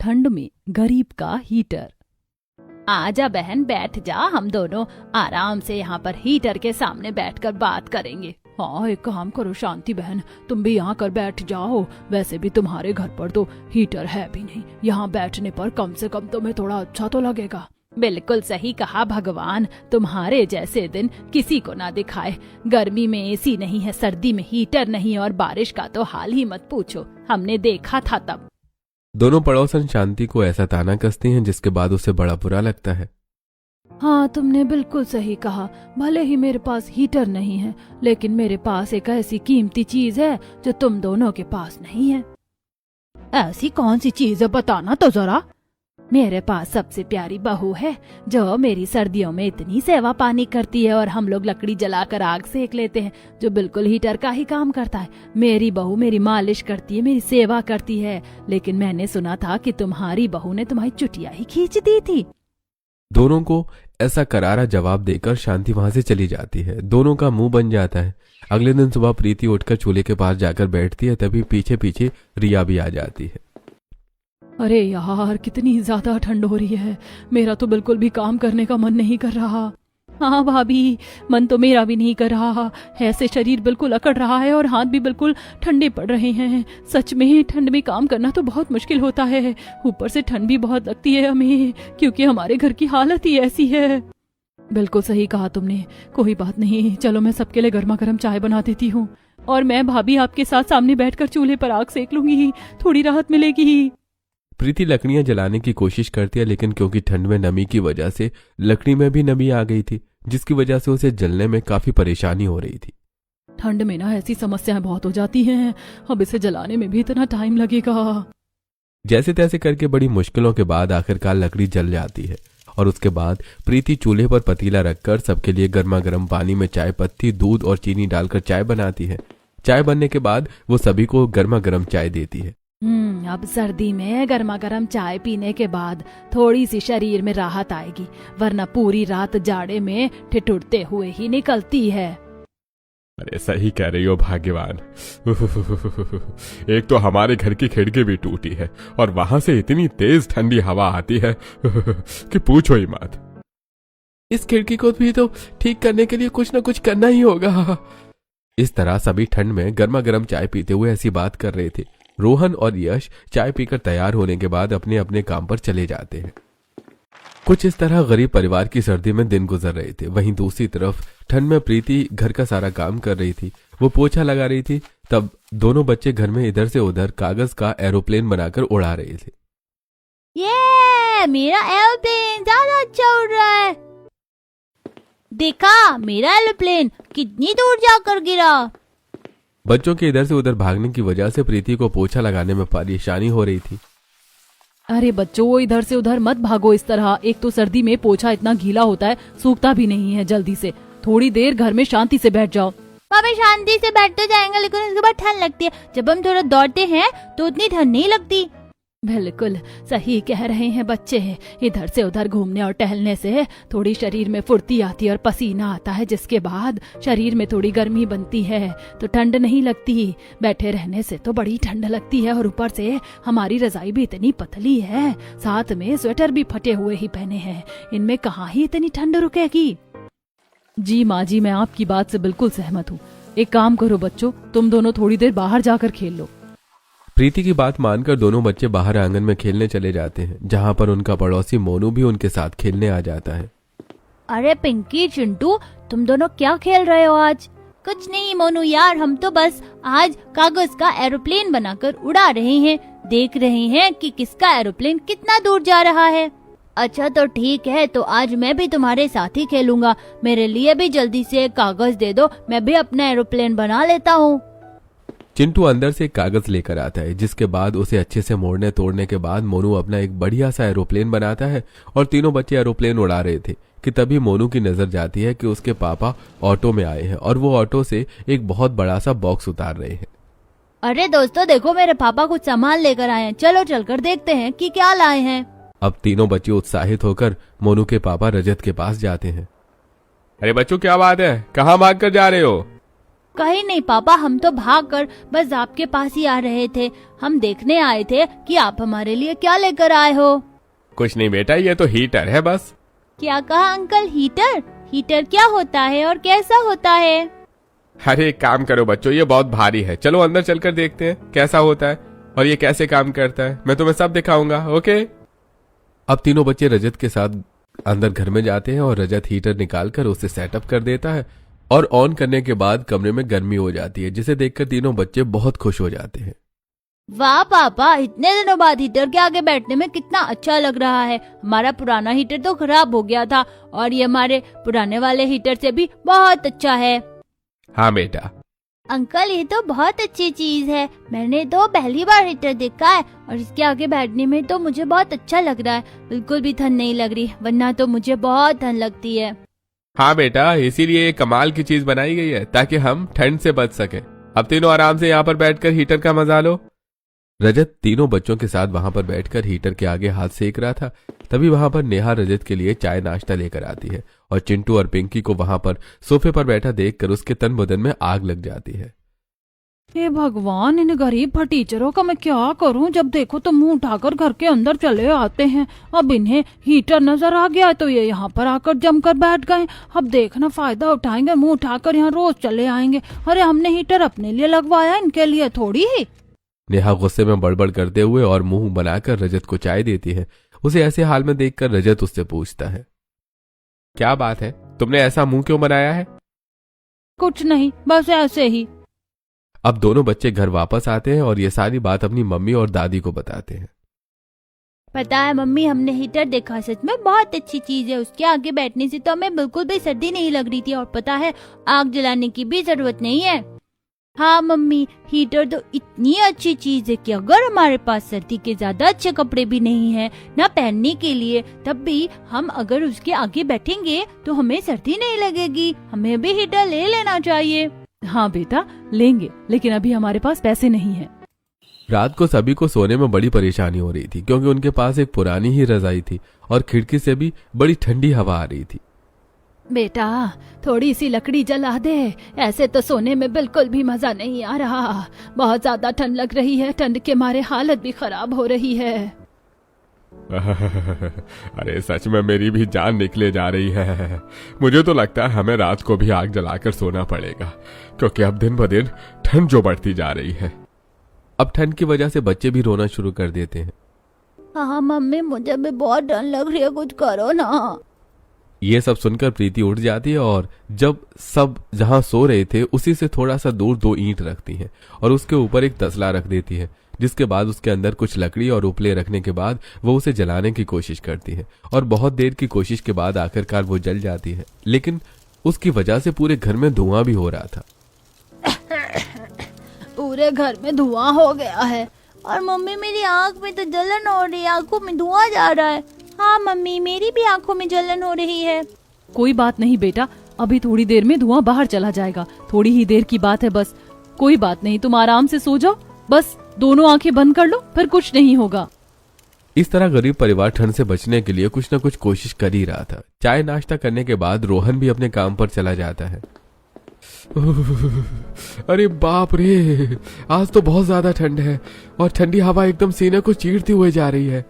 ठंड में गरीब का हीटर। आजा बहन बैठ जा, हम दोनों आराम से यहाँ पर हीटर के सामने बैठकर बात करेंगे। हाँ एक काम करो शांति बहन, तुम भी यहाँ कर बैठ जाओ। वैसे भी तुम्हारे घर पर तो हीटर है भी नहीं, यहाँ बैठने पर कम से कम तुम्हें थोड़ा अच्छा तो लगेगा। बिल्कुल सही कहा, भगवान तुम्हारे जैसे दिन किसी को ना दिखाए। गर्मी में एसी नहीं है, सर्दी में हीटर नहीं, और बारिश का तो हाल ही मत पूछो, हमने देखा था तब। दोनों पड़ोसन शांति को ऐसा ताना कसती हैं जिसके बाद उसे बड़ा बुरा लगता है। हाँ तुमने बिल्कुल सही कहा, भले ही मेरे पास हीटर नहीं है, लेकिन मेरे पास एक ऐसी कीमती चीज है जो तुम दोनों के पास नहीं है। ऐसी कौन सी चीज है, बताना तो जरा। मेरे पास सबसे प्यारी बहू है जो मेरी सर्दियों में इतनी सेवा पानी करती है, और हम लोग लकड़ी जलाकर आग सेक लेते हैं, जो बिल्कुल हीटर का ही काम करता है। मेरी बहू मेरी मालिश करती है, मेरी सेवा करती है, लेकिन मैंने सुना था कि तुम्हारी बहू ने तुम्हारी चुटिया ही खींच दी थी। दोनों को ऐसा करारा जवाब देकर शांति वहां से चली जाती है। दोनों का मुंह बन जाता है। अगले दिन सुबह प्रीति उठकर चूल्हे के पास जाकर बैठती है, तभी पीछे पीछे रिया भी आ जाती है। अरे यार कितनी ज्यादा ठंड हो रही है, मेरा तो बिल्कुल भी काम करने का मन नहीं कर रहा। हाँ भाभी, मन तो मेरा भी नहीं कर रहा, ऐसे शरीर बिल्कुल अकड़ रहा है और हाथ भी बिल्कुल ठंडे पड़ रहे हैं। सच में ठंड में काम करना तो बहुत मुश्किल होता है, ऊपर से ठंड भी बहुत लगती है हमें, क्योंकि हमारे घर की हालत ही ऐसी है। बिल्कुल सही कहा तुमने, कोई बात नहीं, चलो मैं सबके लिए गर्मा गर्म चाय बना देती हूँ, और मैं भाभी आपके साथ सामने बैठकर चूल्हे पर आग सेक लूंगी, थोड़ी राहत मिलेगी। प्रीति लकड़ियां जलाने की कोशिश करती है, लेकिन क्योंकि ठंड में नमी की वजह से लकड़ी में भी नमी आ गई थी, जिसकी वजह से उसे जलने में काफी परेशानी हो रही थी। ठंड में ना ऐसी समस्याएं बहुत हो जाती हैं, अब इसे जलाने में भी इतना टाइम लगेगा। जैसे तैसे करके बड़ी मुश्किलों के बाद आखिरकार लकड़ी जल जाती है, और उसके बाद प्रीति चूल्हे पर पतीला रखकर सबके लिए गर्मा गर्म पानी में चाय पत्ती, दूध और चीनी डालकर चाय बनाती है। चाय बनने के बाद वो सभी को गर्मा गर्म चाय देती है। अब सर्दी में गर्मा गर्म चाय पीने के बाद थोड़ी सी शरीर में राहत आएगी, वरना पूरी रात जाड़े में ठिठुरते हुए ही निकलती है। अरे सही कह रही हो भाग्यवान। एक तो हमारे घर की खिड़की भी टूटी है, और वहां से इतनी तेज ठंडी हवा आती है कि पूछो ही मत। इस खिड़की को भी तो ठीक करने के लिए कुछ न कुछ करना ही होगा। इस तरह सभी ठंड में गर्मा गर्म चाय पीते हुए ऐसी बात कर रहे थे। रोहन और यश चाय पीकर तैयार होने के बाद अपने अपने काम पर चले जाते हैं। कुछ इस तरह गरीब परिवार की सर्दी में दिन गुजर रहे थे। वहीं दूसरी तरफ ठंड में प्रीति घर का सारा काम कर रही थी, वो पोछा लगा रही थी। तब दोनों बच्चे घर में इधर से उधर कागज का एरोप्लेन बनाकर उड़ा रहे थे। ये मेरा एरोप्लेन ज्यादा अच्छा उड़ रहा है, देखा मेरा एरोप्लेन कितनी दूर जाकर गिरा। बच्चों के इधर से उधर भागने की वजह से प्रीति को पोछा लगाने में परेशानी हो रही थी। अरे बच्चों इधर से उधर मत भागो इस तरह, एक तो सर्दी में पोछा इतना गीला होता है, सूखता भी नहीं है जल्दी से। थोड़ी देर घर में शांति से बैठ जाओ। पापा शांति से बैठ तो जाएंगे, लेकिन उसके बाद ठंड लगती है। जब हम थोड़ा दौड़ते हैं तो उतनी ठंड नहीं लगती। बिल्कुल सही कह रहे हैं बच्चे, इधर से उधर घूमने और टहलने से थोड़ी शरीर में फुर्ती आती है और पसीना आता है, जिसके बाद शरीर में थोड़ी गर्मी बनती है तो ठंड नहीं लगती। बैठे रहने से तो बड़ी ठंड लगती है, और ऊपर से हमारी रजाई भी इतनी पतली है, साथ में स्वेटर भी फटे हुए ही पहने हैं, इनमें कहाँ ही इतनी ठंड रुकेगी। जी माँ जी, मैं आपकी बात से बिल्कुल सहमत हूँ। एक काम करो बच्चों, तुम दोनों थोड़ी देर बाहर जाकर खेल लो। प्रीति की बात मानकर दोनों बच्चे बाहर आंगन में खेलने चले जाते हैं, जहां पर उनका पड़ोसी मोनू भी उनके साथ खेलने आ जाता है। अरे पिंकी चिंटू, तुम दोनों क्या खेल रहे हो आज? कुछ नहीं मोनू यार, हम तो बस आज कागज का एरोप्लेन बनाकर उड़ा रहे हैं, देख रहे हैं कि किसका एरोप्लेन कितना दूर जा रहा है। अच्छा तो ठीक है, तो आज मैं भी तुम्हारे साथ ही खेलूंगा। मेरे लिए भी जल्दी से कागज दे दो, मैं भी अपना एरोप्लेन बना लेता हूँ। चिंटू अंदर से एक कागज लेकर आता है, जिसके बाद उसे अच्छे से मोड़ने तोड़ने के बाद मोनू अपना एक बढ़िया सा एरोप्लेन बनाता है, और तीनों बच्चे एरोप्लेन उड़ा रहे थे कि तभी मोनू की नजर जाती है कि उसके पापा ऑटो में आए हैं, और वो ऑटो से एक बहुत बड़ा सा बॉक्स उतार रहे हैं। अरे दोस्तों देखो, मेरे पापा कुछ सामान लेकर आए हैं, चलो चलकर देखते हैं कि क्या लाए हैं। अब तीनों बच्चे उत्साहित होकर मोनू के पापा रजत के पास जाते हैं। अरे बच्चों क्या बात है, कहाँ भाग कर जा रहे हो? कहीं नहीं पापा, हम तो भागकर बस आपके पास ही आ रहे थे। हम देखने आए थे कि आप हमारे लिए क्या लेकर आए हो। कुछ नहीं बेटा, ये तो हीटर है बस। क्या कहा अंकल? हीटर? हीटर क्या होता है और कैसा होता है? अरे एक काम करो बच्चों, ये बहुत भारी है, चलो अंदर चलकर देखते हैं कैसा होता है और ये कैसे काम करता है। मैं तुम्हें सब दिखाऊंगा, ओके। अब तीनों बच्चे रजत के साथ अंदर घर में जाते हैं और रजत हीटर निकालकर उसे सेटअप कर देता है और ऑन करने के बाद कमरे में गर्मी हो जाती है, जिसे देखकर तीनों बच्चे बहुत खुश हो जाते हैं। वाह पापा, इतने दिनों बाद हीटर के आगे बैठने में कितना अच्छा लग रहा है। हमारा पुराना हीटर तो खराब हो गया था और ये हमारे पुराने वाले हीटर से भी बहुत अच्छा है। हाँ बेटा। अंकल ये तो बहुत अच्छी चीज है, मैंने तो पहली बार हीटर देखा है और इसके आगे बैठने में तो मुझे बहुत अच्छा लग रहा है। बिल्कुल भी ठंड नहीं लग रही, वरना तो मुझे बहुत ठंड लगती है। हाँ बेटा, इसीलिए ये कमाल की चीज बनाई गई है ताकि हम ठंड से बच सके। अब तीनों आराम से यहाँ पर बैठकर हीटर का मजा लो। रजत तीनों बच्चों के साथ वहां पर बैठकर हीटर के आगे हाथ सेक रहा था। तभी वहां पर नेहा रजत के लिए चाय नाश्ता लेकर आती है और चिंटू और पिंकी को वहां पर सोफे पर बैठा देखकर उसके तन बदन में आग लग जाती है। हे भगवान, इन गरीब फटीचरों का मैं क्या करूं? जब देखो तो मुंह उठाकर घर के अंदर चले आते हैं। अब इन्हें हीटर नजर आ गया तो ये यहाँ पर आकर जमकर बैठ गए। अब देखना फायदा उठाएंगे, मुंह उठाकर यहाँ रोज चले आएंगे। अरे हमने हीटर अपने लिए लगवाया, इनके लिए थोड़ी ही। नेहा गुस्से में बड़बड़ करते हुए और मुंह बनाकर रजत को चाय देती है। उसे ऐसे हाल में देखकर रजत उससे पूछता है, क्या बात है, तुमने ऐसा मुंह क्यों बनाया है? कुछ नहीं, बस ऐसे ही। अब दोनों बच्चे घर वापस आते हैं और ये सारी बात अपनी मम्मी और दादी को बताते हैं। पता है मम्मी, हमने हीटर देखा, सच में बहुत अच्छी चीज है। उसके आगे बैठने से तो हमें बिल्कुल भी सर्दी नहीं लग रही थी और पता है आग जलाने की भी जरूरत नहीं है। हाँ मम्मी, हीटर तो इतनी अच्छी चीज है कि अगर हमारे पास सर्दी के ज्यादा अच्छे कपड़े भी नहीं है ना पहनने के लिए, तब भी हम अगर उसके आगे बैठेंगे तो हमें सर्दी नहीं लगेगी। हमें भी हीटर ले लेना चाहिए। हाँ बेटा लेंगे, लेकिन अभी हमारे पास पैसे नहीं हैं। रात को सभी को सोने में बड़ी परेशानी हो रही थी क्योंकि उनके पास एक पुरानी ही रजाई थी और खिड़की से भी बड़ी ठंडी हवा आ रही थी। बेटा थोड़ी सी लकड़ी जला दे, ऐसे तो सोने में बिल्कुल भी मजा नहीं आ रहा। बहुत ज्यादा ठंड लग रही है, ठंड के मारे हालत भी खराब हो रही है। अरे सच में मेरी भी जान निकले जा रही है। मुझे तो लगता है हमें रात को भी आग जलाकर सोना पड़ेगा क्योंकि अब दिन ब दिन ठंड जो बढ़ती जा रही है। अब ठंड की वजह से बच्चे भी रोना शुरू कर देते हैं। हाँ मम्मी, मुझे भी बहुत डर लग रही है, कुछ करो ना। ये सब सुनकर प्रीति उठ जाती है और जब सब जहां सो रहे थे उसी से थोड़ा सा दूर 2 ईंट रखती है और उसके ऊपर एक तसला रख देती है, जिसके बाद उसके अंदर कुछ लकड़ी और उपले रखने के बाद वो उसे जलाने की कोशिश करती है और बहुत देर की कोशिश के बाद आखिरकार वो जल जाती है, लेकिन उसकी वजह से पूरे घर में धुआं भी हो रहा था। पूरे घर में धुआं हो गया है और मम्मी मेरी आँख में तो जलन हो रही है, आँखों में धुआं जा रहा है। हाँ मम्मी, मेरी भी आँखों में जलन हो रही है। कोई बात नहीं बेटा, अभी थोड़ी देर में धुआं बाहर चला जाएगा, थोड़ी ही देर की बात है बस। कोई बात नहीं, तुम आराम से सो जाओ, बस दोनों आंखें बंद कर लो, फिर कुछ नहीं होगा। इस तरह गरीब परिवार ठंड से बचने के लिए कुछ न कुछ कोशिश कर ही रहा था। चाय नाश्ता करने के बाद रोहन भी अपने काम पर चला जाता है। अरे बाप रे, आज तो बहुत ज्यादा ठंड है और ठंडी हवा एकदम सीने को चीरती हुई जा रही है।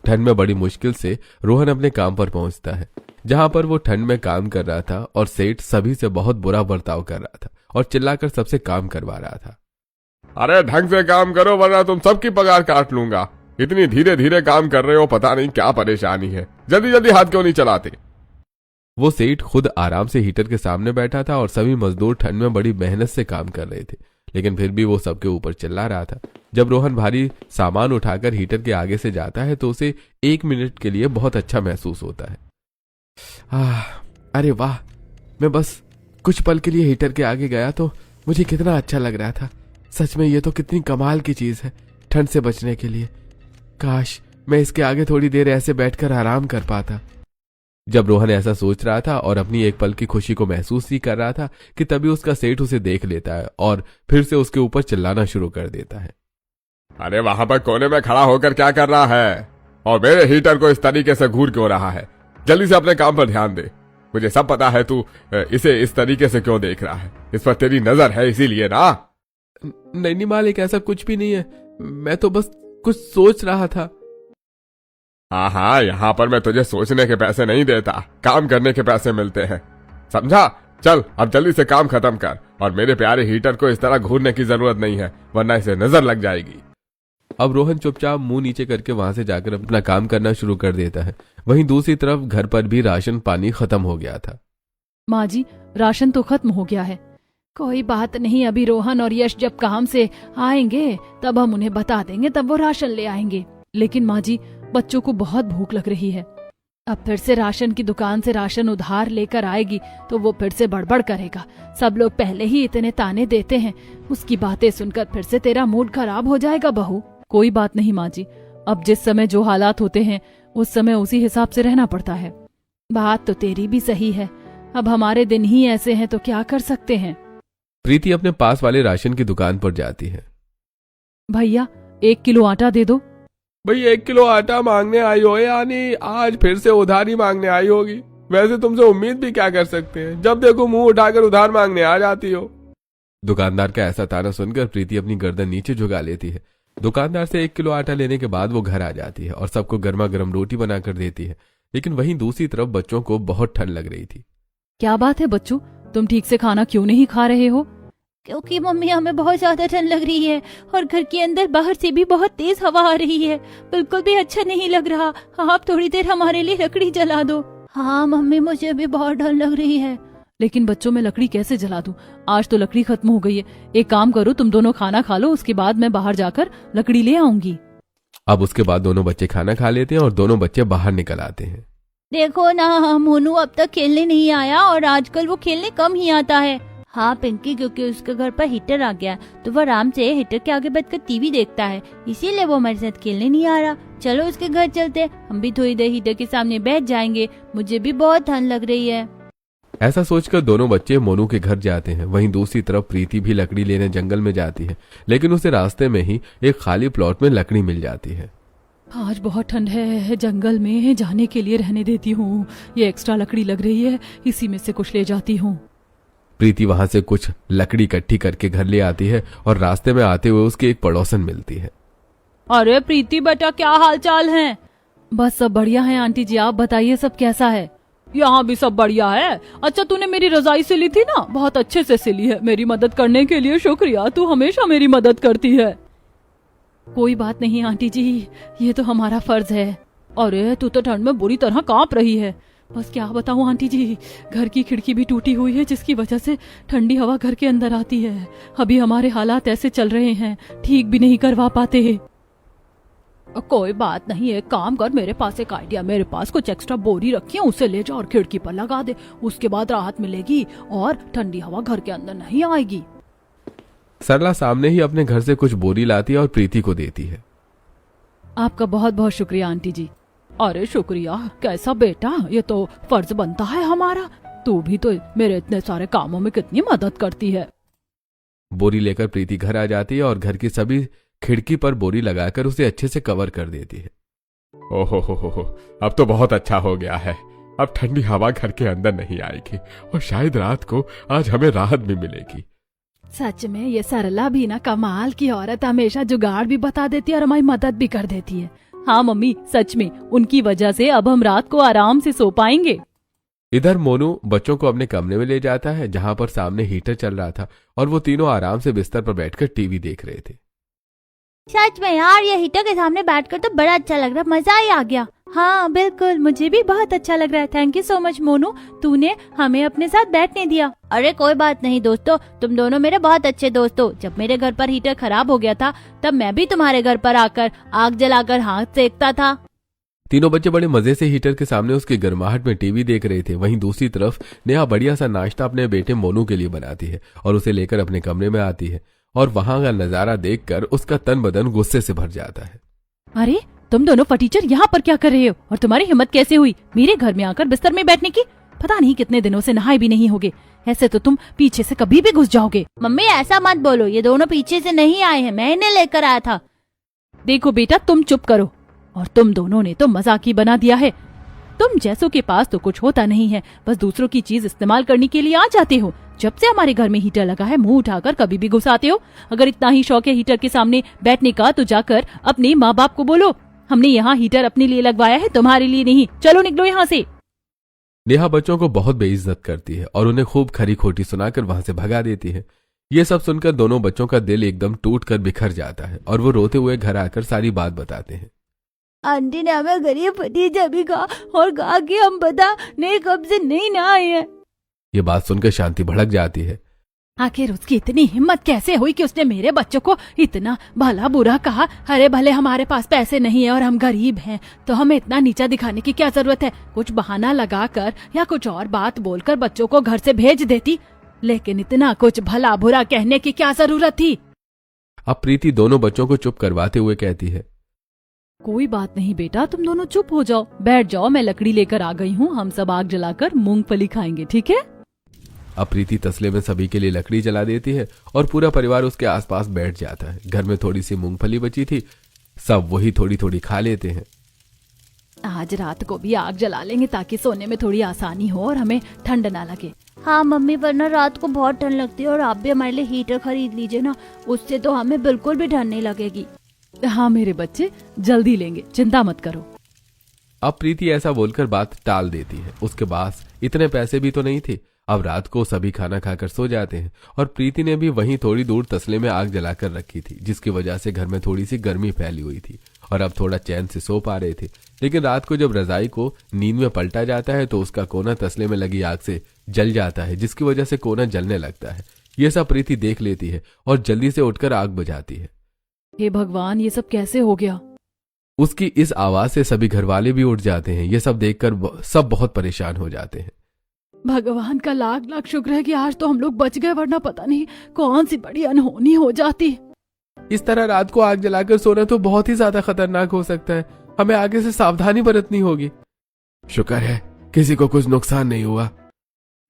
ठंड में बड़ी मुश्किल से रोहन अपने काम पर पहुंचता है, जहां पर वो ठंड में काम कर रहा था और सेठ सभी से बहुत बुरा बर्ताव कर रहा था और चिल्लाकर सबसे काम करवा रहा था। अरे ढंग से काम करो वरना तुम सबकी पगार काट लूंगा। इतनी धीरे धीरे काम कर रहे हो, पता नहीं क्या परेशानी है, जल्दी जल्दी हाथ क्यों नहीं चलाते। वो सेठ खुद आराम से हीटर के सामने बैठा था और सभी मजदूर ठंड में बड़ी मेहनत से काम कर रहे थे, लेकिन फिर भी वो सबके ऊपर चिल्ला रहा था। जब रोहन भारी सामान उठाकर हीटर के आगे से जाता है तो उसे 1 मिनट के लिए बहुत अच्छा महसूस होता है। अरे वाह, मैं बस कुछ पल के लिए हीटर के आगे गया तो मुझे कितना अच्छा लग रहा था। सच में ये तो कितनी कमाल की चीज है ठंड से बचने के लिए। काश मैं इसके आगे थोड़ी देर ऐसे बैठकर आराम कर पाता। जब रोहन ऐसा सोच रहा था और अपनी एक पल की खुशी को महसूस ही कर रहा था कि तभी उसका सेठ उसे देख लेता है और फिर से उसके ऊपर चिल्लाना शुरू कर देता है। अरे वहां पर कोने में खड़ा होकर क्या कर रहा है और मेरे हीटर को इस तरीके से घूर क्यों रहा है? जल्दी से अपने काम पर ध्यान दे। मुझे सब पता है तू इसे इस तरीके से क्यों देख रहा है। इस पर तेरी नजर है इसीलिए ना। नहीं मालिक, ऐसा कुछ भी नहीं है, मैं तो बस कुछ सोच रहा था। हाँ, यहाँ पर मैं तुझे सोचने के पैसे नहीं देता, काम करने के पैसे मिलते हैं, समझा। चल अब जल्दी से काम खत्म कर, और मेरे प्यारे हीटर को इस तरह घूरने की जरूरत नहीं है, वरना इसे नजर लग जाएगी। अब रोहन चुपचाप मुंह नीचे करके वहां से जाकर अपना काम करना शुरू कर देता है। वहीं दूसरी तरफ घर पर भी राशन पानी खत्म हो गया था। माँ जी, राशन तो खत्म हो गया है। कोई बात नहीं, अभी रोहन और यश जब काम से आएंगे तब हम उन्हें बता देंगे, तब वो राशन ले आएंगे। लेकिन माँ जी, बच्चों को बहुत भूख लग रही है। अब फिर से राशन की दुकान से राशन उधार लेकर आएगी तो वो फिर से बड़बड़ करेगा। सब लोग पहले ही इतने ताने देते हैं, उसकी बातें सुनकर फिर से तेरा मूड खराब हो जाएगा बहू। कोई बात नहीं माँ जी, अब जिस समय जो हालात होते हैं उस समय उसी हिसाब से रहना पड़ता है। बात तो तेरी भी सही है, अब हमारे दिन ही ऐसे हैं तो क्या कर सकते हैं। प्रीति अपने पास वाले राशन की दुकान पर जाती है। भैया 1 किलो आटा दे दो। भाई 1 किलो आटा मांगने आई हो, यानी आज फिर से उधार ही मांगने आई होगी। वैसे तुमसे उम्मीद भी क्या कर सकते हैं, जब देखो मुंह उठाकर उधार मांगने आ जाती हो। दुकानदार का ऐसा ताना सुनकर प्रीति अपनी गर्दन नीचे झुका लेती है। दुकानदार से 1 किलो आटा लेने के बाद वो घर आ जाती है और सबको गर्मा गर्म रोटी बनाकर देती है। लेकिन वहीं दूसरी तरफ बच्चों को बहुत ठंड लग रही थी। क्या बात है बच्चों, तुम ठीक से खाना क्यों नहीं खा रहे हो? क्योंकि मम्मी हमें बहुत ज्यादा ठंड लग रही है और घर के अंदर बाहर से भी बहुत तेज हवा आ रही है, बिल्कुल भी अच्छा नहीं लग रहा। आप थोड़ी देर हमारे लिए लकड़ी जला दो। हाँ मम्मी, मुझे भी बहुत ठंड लग रही है। लेकिन बच्चों, मैं लकड़ी कैसे जला दूं? आज तो लकड़ी खत्म हो गई है। एक काम करो, तुम दोनों खाना खा लो, उसके बाद मैं बाहर जाकर लकड़ी ले आऊंगी। अब उसके बाद दोनों बच्चे खाना खा लेते हैं और दोनों बच्चे बाहर निकल आते हैं। देखो ना, मोनू अब तक खेलने नहीं आया और आजकल वो खेलने कम ही आता है। हाँ पिंकी, क्योंकि उसके घर पर हीटर आ गया तो वो आराम से हीटर के आगे बैठकर टीवी देखता है, इसीलिए वो हमारे साथ खेलने नहीं आ रहा। चलो उसके घर चलते, हम भी थोड़ी देर हीटर के सामने बैठ जाएंगे, मुझे भी बहुत ठंड लग रही है। ऐसा सोचकर दोनों बच्चे मोनू के घर जाते हैं। वहीं दूसरी तरफ प्रीति भी लकड़ी लेने जंगल में जाती है, लेकिन उसे रास्ते में ही एक खाली प्लॉट में लकड़ी मिल जाती है। आज बहुत ठंड है, जंगल में जाने के लिए रहने देती हूँ। ये एक्स्ट्रा लकड़ी लग रही है, इसी में से कुछ ले जाती हूँ। प्रीति वहां से कुछ लकड़ी इकट्ठी करके घर ले आती है और रास्ते में आते हुए उसकी एक पड़ोसन मिलती है। अरे प्रीति बेटा, क्या हाल चाल है? बस सब बढ़िया है आंटी जी, आप बताइए सब कैसा है? यहाँ भी सब बढ़िया है। अच्छा, तूने मेरी रजाई सिली थी ना, बहुत अच्छे से सिली है। मेरी मदद करने के लिए शुक्रिया, तू हमेशा मेरी मदद करती है। कोई बात नहीं आंटी जी, ये तो हमारा फर्ज है। अरे तू तो ठंड में बुरी तरह कांप रही है। बस क्या बताऊं आंटी जी, घर की खिड़की भी टूटी हुई है जिसकी वजह से ठंडी हवा घर के अंदर आती है। अभी हमारे हालात ऐसे चल रहे हैं, ठीक भी नहीं करवा पाते। कोई बात नहीं, एक काम कर, मेरे पास एक आइडिया, मेरे पास कुछ एक्स्ट्रा बोरी रखी है, उसे ले जा और खिड़की पर लगा दे। उसके बाद राहत मिलेगी और ठंडी हवा घर के अंदर नहीं आएगी। सरला सामने ही अपने घर से कुछ बोरी लाती है और प्रीति को देती है। आपका बहुत बहुत शुक्रिया आंटी जी। अरे शुक्रिया कैसा बेटा, ये तो फर्ज बनता है हमारा। तू भी तो मेरे इतने सारे कामों में कितनी मदद करती है। बोरी लेकर प्रीति घर आ जाती है और घर की सभी खिड़की पर बोरी लगाकर उसे अच्छे से कवर कर देती है। ओहो हो, अब तो बहुत अच्छा हो गया है। अब ठंडी हवा घर के अंदर नहीं आएगी और शायद रात को आज हमें राहत भी मिलेगी। सच में ये सरला भी ना कमाल की औरत, हमेशा जुगाड़ भी बता देती है और हमारी मदद भी कर देती है। हाँ मम्मी, सच में उनकी वजह से अब हम रात को आराम से सो पाएंगे। इधर मोनू बच्चों को अपने कमरे में ले जाता है जहां पर सामने हीटर चल रहा था और वो तीनों आराम से बिस्तर पर बैठकर टीवी देख रहे थे। सच में यार, ये हीटर के सामने बैठकर तो बड़ा अच्छा लग रहा, मजा ही आ गया। हाँ बिल्कुल, मुझे भी बहुत अच्छा लग रहा है। Thank you so much Monu, तूने हमें अपने साथ बैठने दिया। अरे कोई बात नहीं दोस्तों, तुम दोनों मेरे बहुत अच्छे दोस्त हो। जब मेरे घर पर हीटर खराब हो गया था तब मैं भी तुम्हारे घर पर आकर आग जलाकर हाथ सेकता था। तीनों बच्चे बड़े मजे से हीटर के सामने उसकी गर्माहट में टीवी देख रहे थे। वहीं दूसरी तरफ नेहा बढ़िया सा नाश्ता अपने बेटे मोनू के लिए बनाती है और उसे लेकर अपने कमरे में आती है और वहां का नजारा देखकर उसका तन बदन गुस्से से भर जाता है। अरे तुम दोनों फटीचर यहाँ पर क्या कर रहे हो और तुम्हारी हिम्मत कैसे हुई मेरे घर में आकर बिस्तर में बैठने की? पता नहीं कितने दिनों से नहाए भी नहीं होगे, ऐसे तो तुम पीछे से कभी भी घुस जाओगे। मम्मी ऐसा मत बोलो, ये दोनों पीछे से नहीं आए हैं, मैं इन्हें लेकर आया था। देखो बेटा, तुम चुप करो, और तुम दोनों ने तो मजाक ही बना दिया है। तुम जैसों के पास तो कुछ होता नहीं है, बस दूसरों की चीज इस्तेमाल करने के लिए आ जाते हो। जब से हमारे घर में हीटर लगा है मुंह उठाकर कभी भी घुसाते हो। अगर इतना ही शौक है हीटर के सामने बैठने का तो जाकर अपने माँ बाप को बोलो, हमने यहाँ हीटर अपने लिए लगवाया है, तुम्हारे लिए नहीं। चलो निकलो यहाँ से। नेहा बच्चों को बहुत बेइज्जत करती है और उन्हें खूब खरी खोटी सुनाकर वहां से भगा देती है। ये सब सुनकर दोनों बच्चों का दिल एकदम टूट कर बिखर जाता है और वो रोते हुए घर आकर सारी बात बताते हैं। आंटी ने हमें गरीब भतीजा भी कहा और कहा कि हम पता नहीं कब से नहीं ना आए हैं। ये बात सुनकर शांति भड़क जाती है। आखिर उसकी इतनी हिम्मत कैसे हुई कि उसने मेरे बच्चों को इतना भला बुरा कहा। अरे भले हमारे पास पैसे नहीं है और हम गरीब हैं, तो हमें इतना नीचा दिखाने की क्या जरूरत है। कुछ बहाना लगाकर या कुछ और बात बोलकर बच्चों को घर से भेज देती, लेकिन इतना कुछ भला बुरा कहने की क्या जरूरत थी। अब प्रीति दोनों बच्चों को चुप करवाते हुए कहती है, कोई बात नहीं बेटा, तुम दोनों चुप हो जाओ, बैठ जाओ, मैं लकड़ी लेकर आ गई हूँ, हम सब आग जलाकर मूंगफली खाएंगे, ठीक है। अब प्रीति तसले में सभी के लिए लकड़ी जला देती है और पूरा परिवार उसके आसपास बैठ जाता है। घर में थोड़ी सी मूंगफली बची थी, सब वही थोड़ी थोड़ी खा लेते हैं। आज रात को भी आग जला लेंगे ताकि सोने में थोड़ी आसानी हो और हमें ठंड ना लगे। हाँ मम्मी, वरना रात को बहुत ठंड लगती है और आप भी हमारे लिए हीटर खरीद लीजिए ना, उससे तो हमें बिल्कुल भी ठंड नहीं लगेगी। हाँ मेरे बच्चे, जल्दी लेंगे, चिंता मत करो। अब प्रीति ऐसा बोलकर बात टाल देती है। उसके पास इतने पैसे भी तो नहीं थे। अब रात को सभी खाना खाकर सो जाते हैं और प्रीति ने भी वहीं थोड़ी दूर तसले में आग जलाकर रखी थी, जिसकी वजह से घर में थोड़ी सी गर्मी फैली हुई थी और अब थोड़ा चैन से सो पा रहे थे। लेकिन रात को जब रजाई को नींद में पलटा जाता है तो उसका कोना तसले में लगी आग से जल जाता है, जिसकी वजह से कोना जलने लगता है। ये सब प्रीति देख लेती है और जल्दी से उठकर आग बुझाती है। हे भगवान, ये सब कैसे हो गया। उसकी इस आवाज से सभी घरवाले भी उठ जाते हैं। ये सब देखकर सब बहुत परेशान हो जाते हैं। भगवान का लाख लाख शुक्र है कि आज तो हम लोग बच गए, वरना पता नहीं कौन सी बड़ी अनहोनी हो जाती। इस तरह रात को आग जलाकर सोना तो बहुत ही ज्यादा खतरनाक हो सकता है। हमें आगे से सावधानी बरतनी होगी। शुक्र है किसी को कुछ नुकसान नहीं हुआ।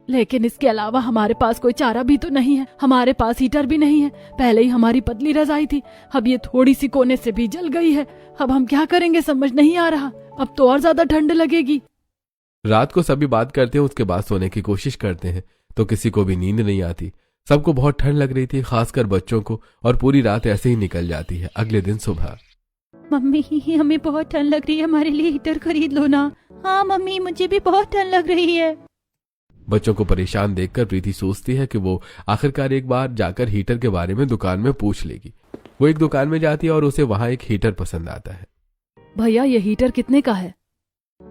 लेकिन इसके अलावा हमारे पास कोई चारा भी तो नहीं है। हमारे पास हीटर भी नहीं है। पहले ही हमारी पतली रजाई थी, अब ये थोड़ी सी कोने से भी जल गई है। अब हम क्या करेंगे समझ नहीं आ रहा। अब तो और ज्यादा ठंड लगेगी। रात को सभी बात करते हैं, उसके बाद सोने की कोशिश करते हैं तो किसी को भी नींद नहीं आती। सबको बहुत ठंड लग रही थी, खासकर बच्चों को, और पूरी रात ऐसे ही निकल जाती है। अगले दिन सुबह, मम्मी हमें बहुत ठंड लग रही है, हमारे लिए हीटर खरीद लो ना। हाँ मम्मी, मुझे भी बहुत ठंड लग रही है। बच्चों को परेशान देखकर प्रीति सोचती है कि वो आखिरकार एक बार जाकर हीटर के बारे में दुकान में पूछ लेगी। वो एक दुकान में जाती है और उसे वहां एक हीटर पसंद आता है। भैया, ये हीटर कितने का है।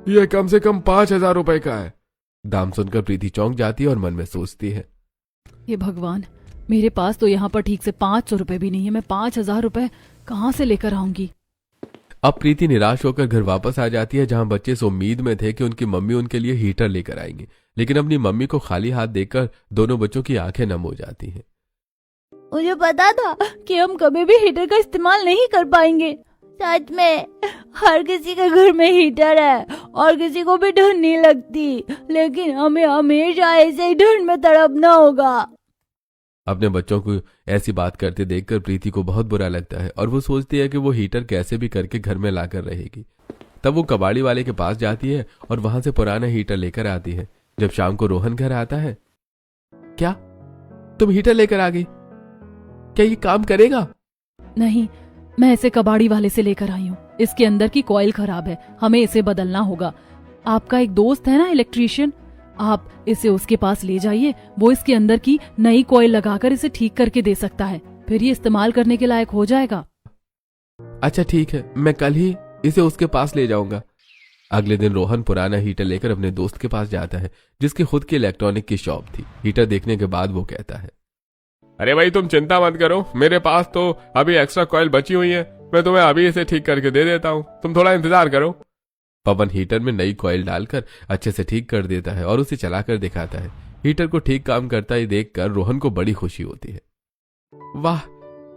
यह कम से कम 5,000 रुपए का है। दाम सुनकर प्रीति चौंक जाती है और मन में सोचती है, हे भगवान, मेरे पास तो यहाँ पर ठीक से 500 रुपए भी नहीं है। मैं 5,000 रुपए कहाँ से लेकर आऊंगी। अब प्रीति निराश होकर घर वापस आ जाती है, जहां बच्चे इस उम्मीद में थे कि उनकी मम्मी उनके लिए हीटर लेकर आएंगी। लेकिन अपनी मम्मी को खाली हाथ देखकर दोनों बच्चों की आंखें नम हो जाती हैं। मुझे पता था कि हम कभी भी हीटर का इस्तेमाल नहीं कर पाएंगे। सच में हर किसी के घर में हीटर है और किसी को भी ठंड नहीं लगती, लेकिन हमें हमेशा ऐसे ही ठंड में तड़पना होगा। अपने बच्चों को ऐसी बात करते देखकर प्रीति को बहुत बुरा लगता है और वो सोचती है कि वो हीटर कैसे भी करके घर में लाकर रहेगी। तब वो कबाड़ी वाले के पास जाती है और वहां से पुराना हीटर लेकर आती है। जब शाम को रोहन घर आता है, क्या तुम हीटर लेकर आ गई? क्या ये काम करेगा? नहीं, मैं इसे कबाड़ी वाले से लेकर आई हूँ। इसके अंदर की कॉइल खराब है, हमें इसे बदलना होगा। आपका एक दोस्त है ना इलेक्ट्रीशियन, आप इसे उसके पास ले जाइए। वो इसके अंदर की नई कॉइल लगाकर इसे ठीक करके दे सकता है, फिर ये इस्तेमाल करने के लायक हो जाएगा। अच्छा ठीक है, मैं कल ही इसे उसके पास ले जाऊंगा। अगले दिन रोहन पुराना हीटर लेकर अपने दोस्त के पास जाता है, जिसकी खुद की इलेक्ट्रॉनिक की शॉप थी। हीटर देखने के बाद वो कहता है, अरे भाई तुम चिंता मत करो, मेरे पास तो अभी एक्स्ट्रा कॉइल बची हुई है। मैं तुम्हें अभी इसे ठीक करके दे देता हूँ, तुम थोड़ा इंतजार करो। पवन हीटर में नई कॉइल डालकर अच्छे से ठीक कर देता है और उसे चलाकर दिखाता है। हीटर को ठीक काम करता ही देखकर रोहन को बड़ी खुशी होती है। वाह,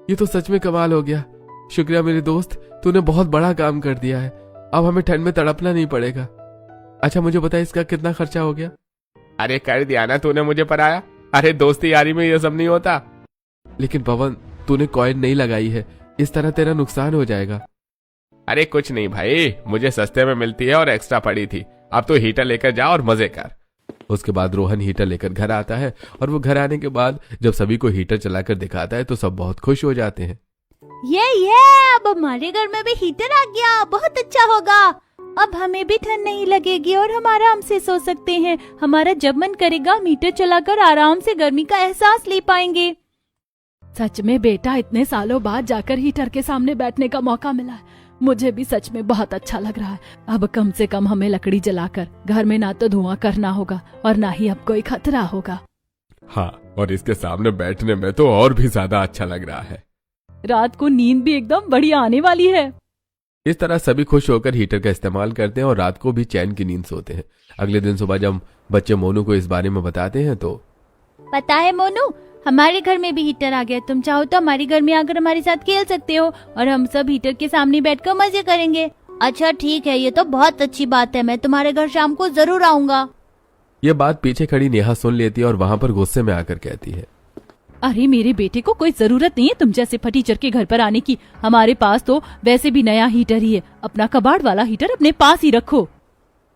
ये तो सच में कमाल हो गया। शुक्रिया मेरे दोस्त, तूने बहुत बड़ा काम कर दिया है। अब हमें ठंड में तड़पना नहीं पड़ेगा। अच्छा मुझे बता, इसका कितना खर्चा हो गया? अरे कर दिया ना तूने मुझे पराया। अरे दोस्ती यारी में ये सब नहीं होता। लेकिन पवन, तूने कॉइल नहीं लगाई है, इस तरह तेरा नुकसान हो जाएगा। अरे कुछ नहीं भाई, मुझे सस्ते में मिलती है और एक्स्ट्रा पड़ी थी। अब तो हीटर लेकर जा और मजे कर। उसके बाद रोहन हीटर लेकर घर आता है और वो घर आने के बाद जब सभी को हीटर चलाकर दिखाता है तो सब बहुत खुश हो जाते हैं। ये अब हमारे घर में भी हीटर आ गया, बहुत अच्छा होगा। अब हमें भी ठंड नहीं लगेगी और हम आराम से सो सकते हैं। हमारा जब मन करेगा हम हीटर चलाकर आराम से गर्मी का एहसास ले पाएंगे। सच में बेटा, इतने सालों बाद जाकर हीटर के सामने बैठने का मौका मिला है। मुझे भी सच में बहुत अच्छा लग रहा है। अब कम से कम हमें लकड़ी जलाकर घर में ना तो धुआं करना होगा और ना ही अब कोई खतरा होगा। हाँ, और इसके सामने बैठने में तो और भी ज्यादा अच्छा लग रहा है। रात को नींद भी एकदम बढ़िया आने वाली है। इस तरह सभी खुश होकर हीटर का इस्तेमाल करते हैं और रात को भी चैन की नींद सोते हैं। अगले दिन सुबह जब बच्चे मोनू को इस बारे में बताते हैं तो पता है मोनू, हमारे घर में भी हीटर आ गया। तुम चाहो तो हमारे घर में आकर हमारे साथ खेल सकते हो और हम सब हीटर के सामने बैठकर मजे करेंगे। अच्छा ठीक है, ये तो बहुत अच्छी बात है। मैं तुम्हारे घर शाम को जरूर आऊंगा। यह बात पीछे खड़ी नेहा सुन लेती है और वहां पर गुस्से में आकर कहती है, अरे मेरे बेटे को कोई जरूरत नहीं है तुम जैसे फटीचर के घर पर आने की। हमारे पास तो वैसे भी नया हीटर ही है। अपना कबाड़ वाला हीटर अपने पास ही रखो।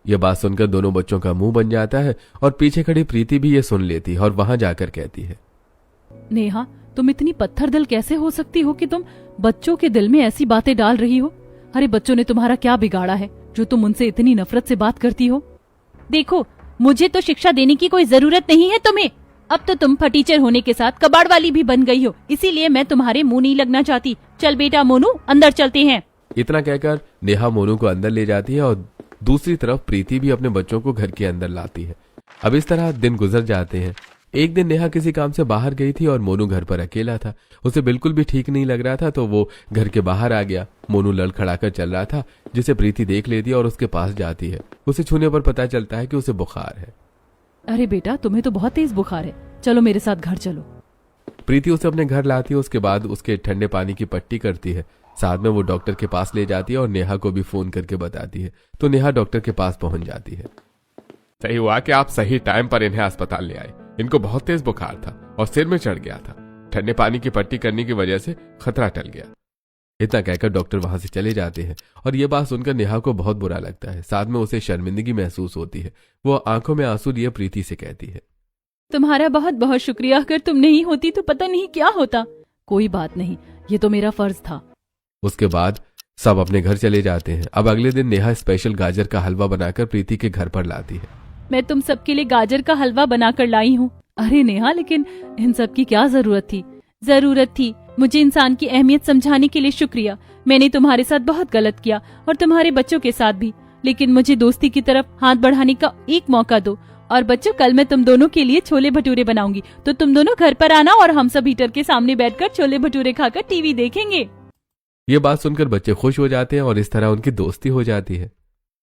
यह बात सुनकर दोनों बच्चों का मुंह बन जाता है और पीछे खड़ी प्रीति भी ये सुन लेती है और वहां जाकर कहती है, नेहा, तुम इतनी पत्थर दिल कैसे हो सकती हो कि तुम बच्चों के दिल में ऐसी बातें डाल रही हो? अरे बच्चों ने तुम्हारा क्या बिगाड़ा है जो तुम उनसे इतनी नफरत से बात करती हो? देखो, मुझे तो शिक्षा देने की कोई जरूरत नहीं है तुम्हें। अब तो तुम फटीचर होने के साथ कबाड़ वाली भी बन गई हो, इसीलिए मैं तुम्हारे मुंह नहीं लगना चाहती। चल बेटा मोनू, अंदर चलते हैं। इतना कहकर नेहा मोनू को अंदर ले जाती है और दूसरी तरफ प्रीति भी अपने बच्चों को घर के अंदर लाती है। अब इस तरह दिन गुजर जाते हैं। एक दिन नेहा किसी काम से बाहर गई थी और मोनू घर पर अकेला था। उसे बिल्कुल भी ठीक नहीं लग रहा था तो वो घर के बाहर आ गया। मोनू लड़खड़ाकर चल रहा था, जिसे प्रीति देख लेती है और उसके पास जाती है। उसे छूने पर पता चलता है कि उसे बुखार है। अरे बेटा, तुम्हें तो बहुत तेज बुखार है, चलो मेरे साथ घर चलो। प्रीति उसे अपने घर लाती है। उसके बाद उसके ठंडे पानी की पट्टी करती है। साथ में वो डॉक्टर के पास ले जाती है और नेहा को भी फोन करके बताती है। तो नेहा डॉक्टर के पास पहुंच जाती है। सही हुआ कि आप सही टाइम पर इन्हें अस्पताल ले आए। इनको बहुत तेज बुखार था और सिर में चढ़ गया था। ठंडे पानी की पट्टी करने की वजह से खतरा टल गया। इतना कहकर डॉक्टर वहां से चले जाते हैं और ये बात सुनकर नेहा को बहुत बुरा लगता है। साथ में उसे शर्मिंदगी महसूस होती है। वो आंखों में आंसू लिए प्रीति से कहती है, तुम्हारा बहुत बहुत शुक्रिया। अगर तुम नहीं होती तो पता नहीं क्या होता। कोई बात नहीं, ये तो मेरा फर्ज था। उसके बाद सब अपने घर चले जाते हैं। अब अगले दिन नेहा स्पेशल गाजर का हलवा बनाकर प्रीति के घर पर लाती है। मैं तुम सबके लिए गाजर का हलवा बनाकर लाई हूँ। अरे नेहा, लेकिन इन सब की क्या जरूरत थी? जरूरत थी मुझे इंसान की अहमियत समझाने के लिए। शुक्रिया, मैंने तुम्हारे साथ बहुत गलत किया और तुम्हारे बच्चों के साथ भी, लेकिन मुझे दोस्ती की तरफ हाथ बढ़ाने का एक मौका दो। और बच्चों, कल मैं तुम दोनों के लिए छोले भटूरे बनाऊंगी, तो तुम दोनों घर पर आना और हम सब हीटर के सामने बैठकर छोले भटूरे खाकर टीवी देखेंगे। ये बात सुनकर बच्चे खुश हो जाते हैं और इस तरह उनकी दोस्ती हो जाती है।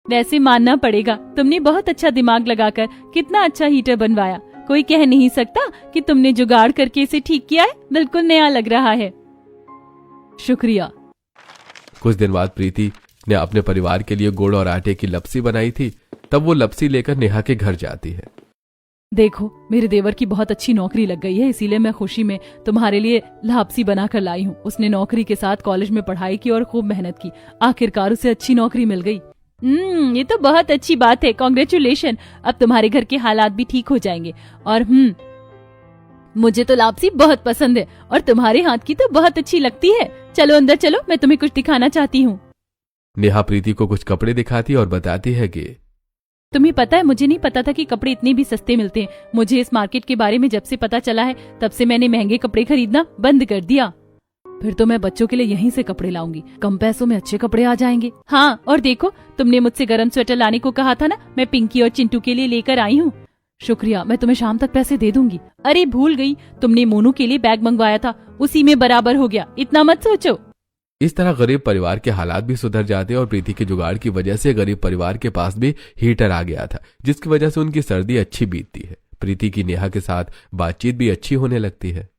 वैसे मानना पड़ेगा, तुमने बहुत अच्छा दिमाग लगाकर कितना अच्छा हीटर बनवाया। कोई कह नहीं सकता कि तुमने जुगाड़ करके इसे ठीक किया है। बिल्कुल नया लग रहा है। शुक्रिया। कुछ दिन बाद प्रीति ने अपने परिवार के लिए गुड़ और आटे की लपसी बनाई थी। तब वो लपसी लेकर नेहा के घर जाती है। देखो, मेरे देवर की बहुत अच्छी नौकरी लग गई है, इसीलिए मैं खुशी में तुम्हारे लिए लापसी बनाकर लाई हूँ। उसने नौकरी के साथ कॉलेज में पढ़ाई की और खूब मेहनत की। आखिरकार उसे अच्छी नौकरी मिल गई। ये तो बहुत अच्छी बात है। कांग्रेचुलेशन। अब तुम्हारे घर के हालात भी ठीक हो जाएंगे। और मुझे तो लापसी बहुत पसंद है और तुम्हारे हाथ की तो बहुत अच्छी लगती है। चलो अंदर चलो, मैं तुम्हें कुछ दिखाना चाहती हूँ। नेहा प्रीति को कुछ कपड़े दिखाती और बताती है कि तुम्हें पता है, मुझे नहीं पता था कि कपड़े इतने भी सस्ते मिलते हैं। मुझे इस मार्केट के बारे में जब से पता चला है तब से मैंने महंगे कपड़े खरीदना बंद कर दिया। फिर तो मैं बच्चों के लिए यहीं से कपड़े लाऊंगी। कम पैसों में अच्छे कपड़े आ जाएंगे। हाँ, और देखो, तुमने मुझसे गर्म स्वेटर लाने को कहा था ना, मैं पिंकी और चिंटू के लिए लेकर आई हूँ। शुक्रिया, मैं तुम्हें शाम तक पैसे दे दूंगी। अरे भूल गई, तुमने मोनू के लिए बैग मंगवाया था, उसी में बराबर हो गया। इतना मत सोचो। इस तरह गरीब परिवार के हालात भी सुधर जाते हैं और प्रीति के जुगाड़ की वजह से गरीब परिवार के पास भी हीटर आ गया था, जिसकी वजह से उनकी सर्दी अच्छी बीतती है। प्रीति की नेहा के साथ बातचीत भी अच्छी होने लगती है।